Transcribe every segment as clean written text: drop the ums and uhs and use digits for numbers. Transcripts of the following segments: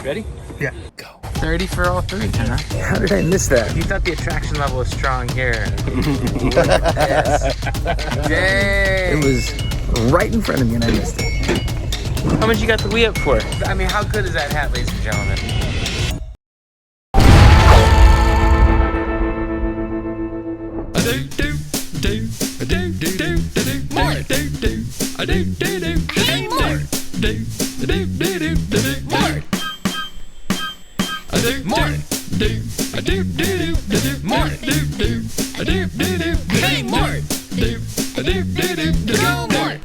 Ready? Yeah. Go. 30 for all three, huh? How did I miss that? You thought the attraction level was strong here. Look at this. Dang. It was right in front of me and I missed it. How much you got the Wii up for? I mean, how good is that hat, ladies and gentlemen? Mort. Hey, Mort. Mort. Mort. Mort. Hey, Mort. Go, Mort.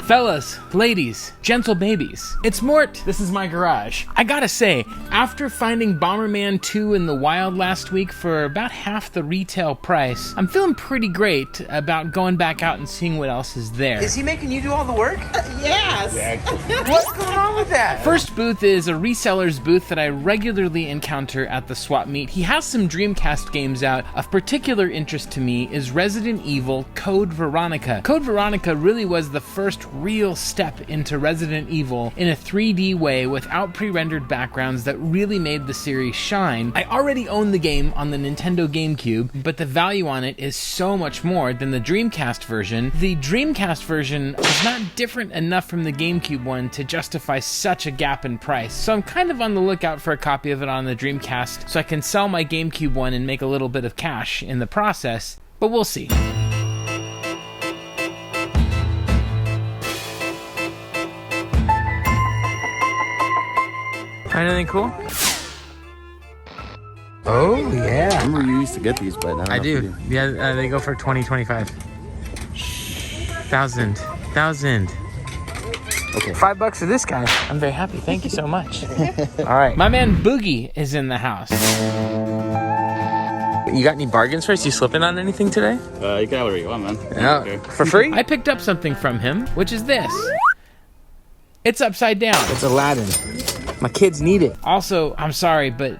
Fellas, ladies, gentle babies, it's Mort. This is my garage. I gotta say, after finding Bomberman 2 in the wild last week for about half the retail price, I'm feeling pretty great about going back out and seeing what else is there. Is he making you do all the work? Yes. What's going on with that? First booth is a reseller's booth that I regularly encounter at the swap meet. He has some Dreamcast games out. Of particular interest to me is Resident Evil Code Veronica. Code Veronica really was the first real step into Resident Evil in a 3D way without pre-rendered backgrounds that really made the series shine. I already own the game on the Nintendo GameCube, but the value on it is so much more than the Dreamcast version. The Dreamcast version is not different enough from the GameCube one to justify such a gap in price, so I'm kind of on the lookout for a copy of it on the Dreamcast so I can sell my GameCube one and make a little bit of cash in the process, but we'll see. Find anything cool? Oh, yeah. I remember you used to get these, but now I do. Yeah, they go for 20, 25. 1,000. Okay. $5 for this guy. I'm very happy. Thank you so much. All right. My man Boogie is in the house. You got any bargains for us? You slipping on anything today? You can have whatever you want, man. No. Okay. For free? I picked up something from him, which is this. It's upside down. It's Aladdin. My kids need it. Also, I'm sorry, but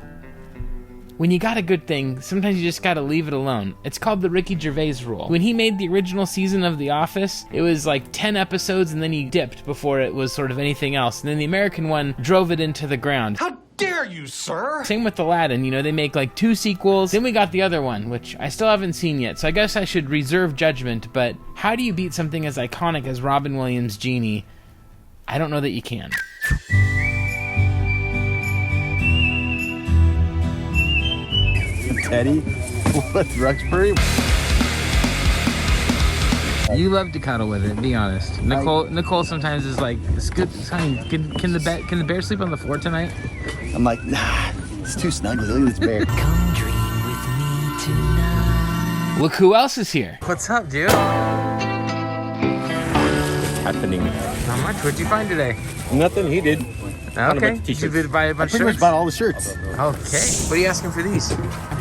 when you got a good thing, sometimes you just gotta leave it alone. It's called the Ricky Gervais rule. When he made the original season of The Office, it was like 10 episodes and then he dipped before it was sort of anything else. And then the American one drove it into the ground. How dare you, sir? Same with Aladdin, you know, they make like 2 sequels. Then we got the other one, which I still haven't seen yet, so I guess I should reserve judgment, but how do you beat something as iconic as Robin Williams' Genie? I don't know that you can. Teddy? What's Ruxbury? You love to cuddle with it, be honest. Nicole sometimes is like, "Scoot, honey, can the bear sleep on the floor tonight?" I'm like, nah, it's too snuggly. Look at this bear. Come dream with me tonight. Look who else is here. What's up, dude? Happening. Not much. What'd you find today? Nothing, he did. Okay. bunch of Did you t-shirts. buy a bunch of Pretty much shirts? bought all the shirts. Okay. What are you asking for these?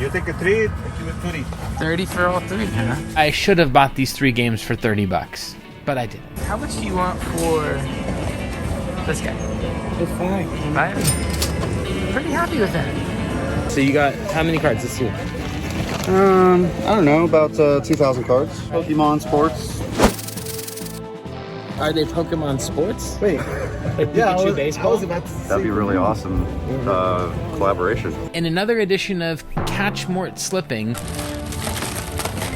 You take a trade, I give it 20. 30 for all three, huh? I should have bought these 3 games for $30, but I didn't. How much do you want for this guy? It's fine. I'm pretty happy with that. So you got how many cards? Let's see. I don't know, about 2,000 cards. Pokemon Sports. Are they Pokemon Sports? Wait. Like Pikachu baseball? That'd be really awesome collaboration. In another edition of Catch Mort Slipping,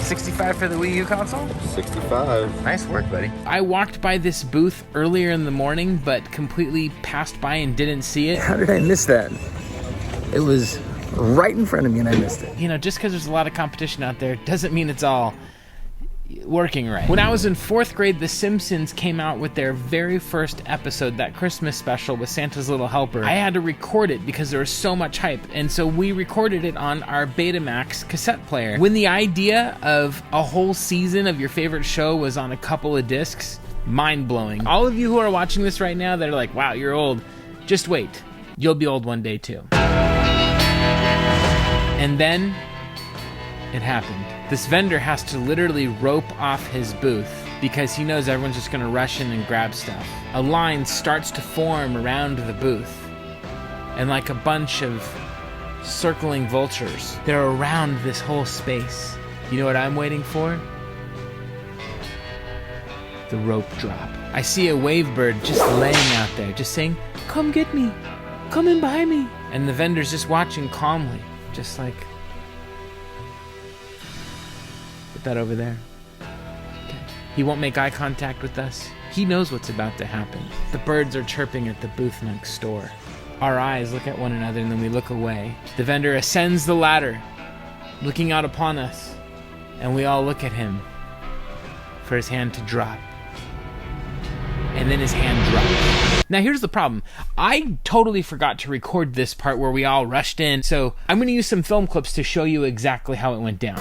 65 for the Wii U console? 65. Nice work, buddy. I walked by this booth earlier in the morning, but completely passed by and didn't see it. How did I miss that? It was right in front of me and I missed it. You know, just because there's a lot of competition out there doesn't mean it's all working right. When I was in 4th grade, The Simpsons came out with their very first episode, that Christmas special with Santa's Little Helper. I had to record it because there was so much hype, and so we recorded it on our Betamax cassette player. When the idea of a whole season of your favorite show was on a couple of discs, mind-blowing. All of you who are watching this right now that are like, wow, you're old, just wait. You'll be old one day too. And then it happened. This vendor has to literally rope off his booth because he knows everyone's just gonna rush in and grab stuff. A line starts to form around the booth, and like a bunch of circling vultures, they're around this whole space. You know what I'm waiting for? The rope drop. I see a wave bird just laying out there, just saying, come get me. Come in behind me. And the vendor's just watching calmly, just like, put that over there. Okay. He won't make eye contact with us. He knows what's about to happen. The birds are chirping at the booth next door. Our eyes look at one another and then we look away. The vendor ascends the ladder, looking out upon us, and we all look at him for his hand to drop. And then his hand drops. Now here's the problem. I totally forgot to record this part where we all rushed in, so I'm going to use some film clips to show you exactly how it went down.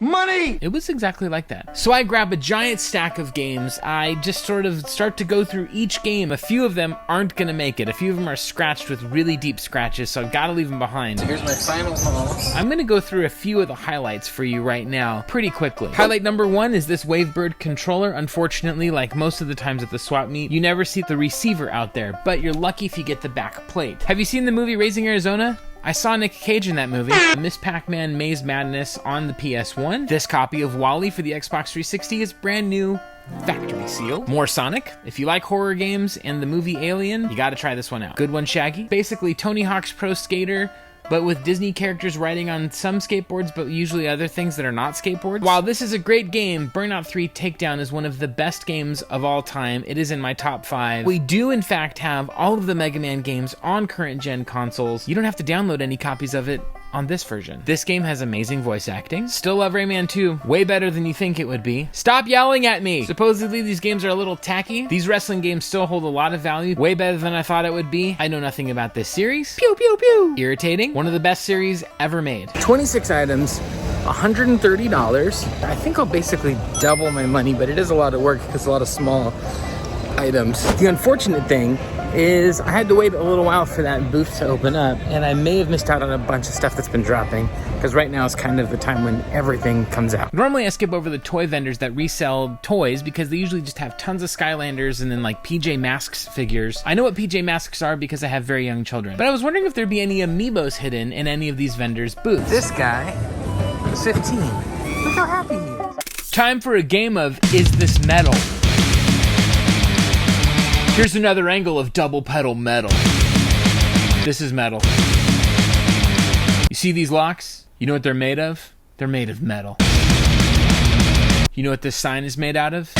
Money! It was exactly like that. So I grab a giant stack of games. I just sort of start to go through each game. A few of them aren't gonna make it. A few of them are scratched with really deep scratches, so I've gotta leave them behind. So here's my final haul. I'm gonna go through a few of the highlights for you right now, pretty quickly. Highlight number 1 is this Wavebird controller. Unfortunately, like most of the times at the swap meet, you never see the receiver out there, but you're lucky if you get the back plate. Have you seen the movie Raising Arizona? I saw Nick Cage in that movie. Miss Pac-Man Maze Madness on the PS1. This copy of WALL-E for the Xbox 360 is brand new, factory seal. More Sonic. If you like horror games and the movie Alien, you gotta try this one out. Good one, Shaggy. Basically Tony Hawk's Pro Skater, but with Disney characters riding on some skateboards, but usually other things that are not skateboards. While this is a great game, Burnout 3 Takedown is one of the best games of all time. It is in my top 5. We do, in fact, have all of the Mega Man games on current gen consoles. You don't have to download any copies of it on this version. This game has amazing voice acting. Still love Rayman 2, way better than you think it would be. Stop yelling at me! Supposedly these games are a little tacky. These wrestling games still hold a lot of value, way better than I thought it would be. I know nothing about this series. Pew pew pew! Irritating. One of the best series ever made. 26 items, $130. I think I'll basically double my money, but it is a lot of work because a lot of small items. The unfortunate thing is I had to wait a little while for that booth to open up, and I may have missed out on a bunch of stuff that's been dropping, because right now is kind of the time when everything comes out. Normally I skip over the toy vendors that resell toys because they usually just have tons of Skylanders and then like PJ Masks figures. I know what PJ Masks are because I have very young children, but I was wondering if there'd be any amiibos hidden in any of these vendors' booths. This guy was 15. Look how happy he is. Time for a game of Is This Metal? Here's another angle of double pedal metal. This is metal. You see these locks? You know what they're made of? They're made of metal. You know what this sign is made out of?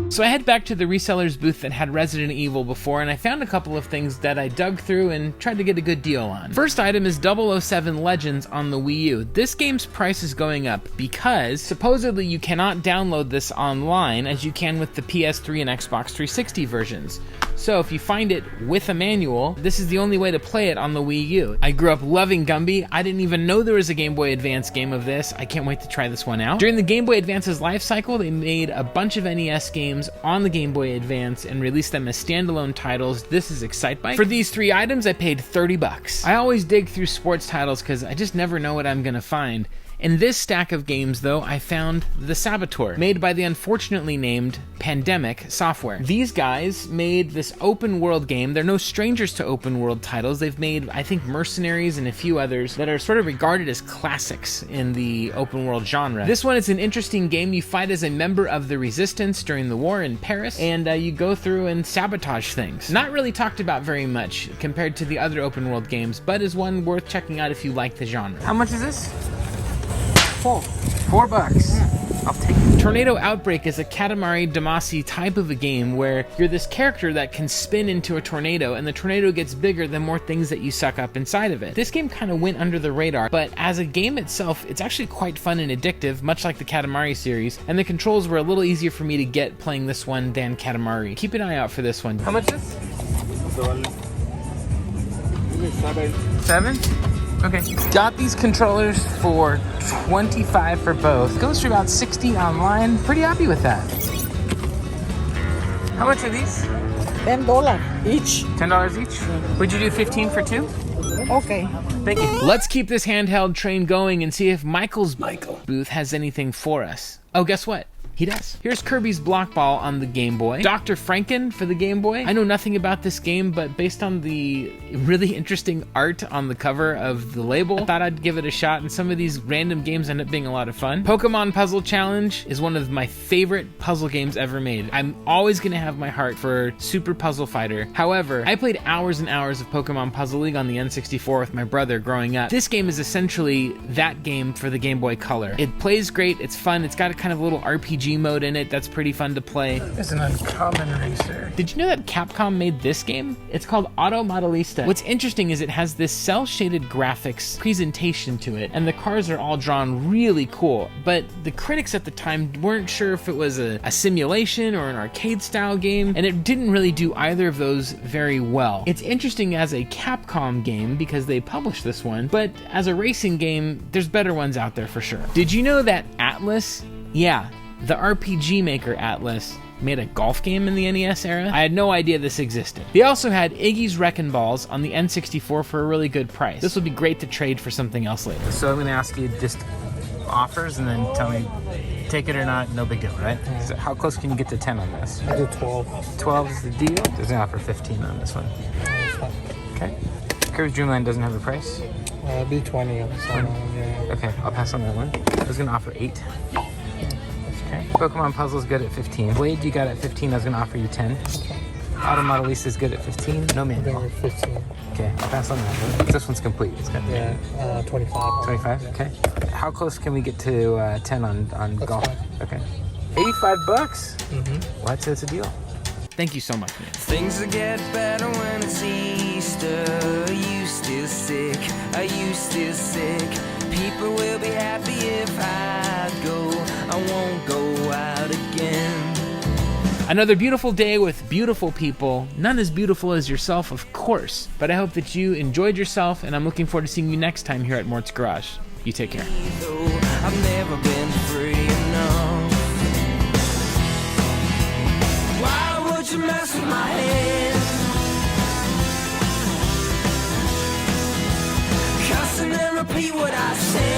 So I head back to the reseller's booth that had Resident Evil before, and I found a couple of things that I dug through and tried to get a good deal on. First item is 007 Legends on the Wii U. This game's price is going up because supposedly you cannot download this online as you can with the PS3 and Xbox 360 versions. So if you find it with a manual, this is the only way to play it on the Wii U. I grew up loving Gumby. I didn't even know there was a Game Boy Advance game of this. I can't wait to try this one out. During the Game Boy Advance's life cycle, they made a bunch of NES games on the Game Boy Advance and released them as standalone titles. This is Excitebike. For these 3 items, I paid $30. I always dig through sports titles because I just never know what I'm gonna find. In this stack of games, though, I found The Saboteur, made by the unfortunately named Pandemic Software. These guys made this open world game. They're no strangers to open world titles. They've made, I think, Mercenaries and a few others that are sort of regarded as classics in the open world genre. This one is an interesting game. You fight as a member of the resistance during the war in Paris, and you go through and sabotage things. Not really talked about very much compared to the other open world games, but is one worth checking out if you like the genre. How much is this? $4. I'll take it. Tornado Outbreak is a Katamari Damacy type of a game where you're this character that can spin into a tornado, and the tornado gets bigger the more things that you suck up inside of it. This game kind of went under the radar, but as a game itself, it's actually quite fun and addictive, much like the Katamari series, and the controls were a little easier for me to get playing this one than Katamari. Keep an eye out for this one. How much is this? 7? Okay. Got these controllers for $25 for both. Goes for about $60 online. Pretty happy with that. How much are these? $10 each. $10 each? Would you do 15 for 2? Okay. Thank you. Let's keep this handheld train going and see if Michael's booth has anything for us. Oh, guess what? He does. Here's Kirby's Block Ball on the Game Boy. Dr. Franken for the Game Boy. I know nothing about this game, but based on the really interesting art on the cover of the label, I thought I'd give it a shot, and some of these random games end up being a lot of fun. Pokemon Puzzle Challenge is one of my favorite puzzle games ever made. I'm always gonna have my heart for Super Puzzle Fighter. However, I played hours and hours of Pokemon Puzzle League on the N64 with my brother growing up. This game is essentially that game for the Game Boy Color. It plays great, it's fun, it's got a kind of little RPG mode in it that's pretty fun to play. There's an uncommon racer. Did you know that Capcom made this game? It's called Auto Modelista. What's interesting is it has this cel-shaded graphics presentation to it, and the cars are all drawn really cool, but the critics at the time weren't sure if it was a simulation or an arcade-style game, and it didn't really do either of those very well. It's interesting as a Capcom game because they published this one, but as a racing game, there's better ones out there for sure. Did you know that Atlas? Yeah, the RPG maker Atlas made a golf game in the NES era? I had no idea this existed. They also had Iggy's Wreckin' Balls on the N64 for a really good price. This would be great to trade for something else later. So I'm gonna ask you just offers and then tell me take it or not, no big deal, right? So how close can you get to 10 on this? I do 12. 12 is the deal. There's an offer 15 on this one. Okay. Kirby's Dream Land doesn't have a price. It'd be 20 on this one. Yeah. Okay, I'll pass on that one. I was gonna offer 8. Okay. Pokemon Puzzle's good at 15. Blade you got at 15, I was gonna offer you 10. Auto Modelista is good at 15. No manual. 15. Okay, I'll pass on that one. This one's complete. It's got 25. 25, okay. How close can we get to 10 on golf? fine. Okay. 85 bucks? Mm-hmm. Well, it's a deal. Thank you so much, man. Things will get better when it's Easter. Are you still sick? Are you still sick? People will be happy if I go. I won't go out again. Another beautiful day with beautiful people. None as beautiful as yourself, of course. But I hope that you enjoyed yourself, and I'm looking forward to seeing you next time here at Mort's Garage. You take care. Though I've never been free enough. Why would you mess with my head? Cuss and then repeat what I said.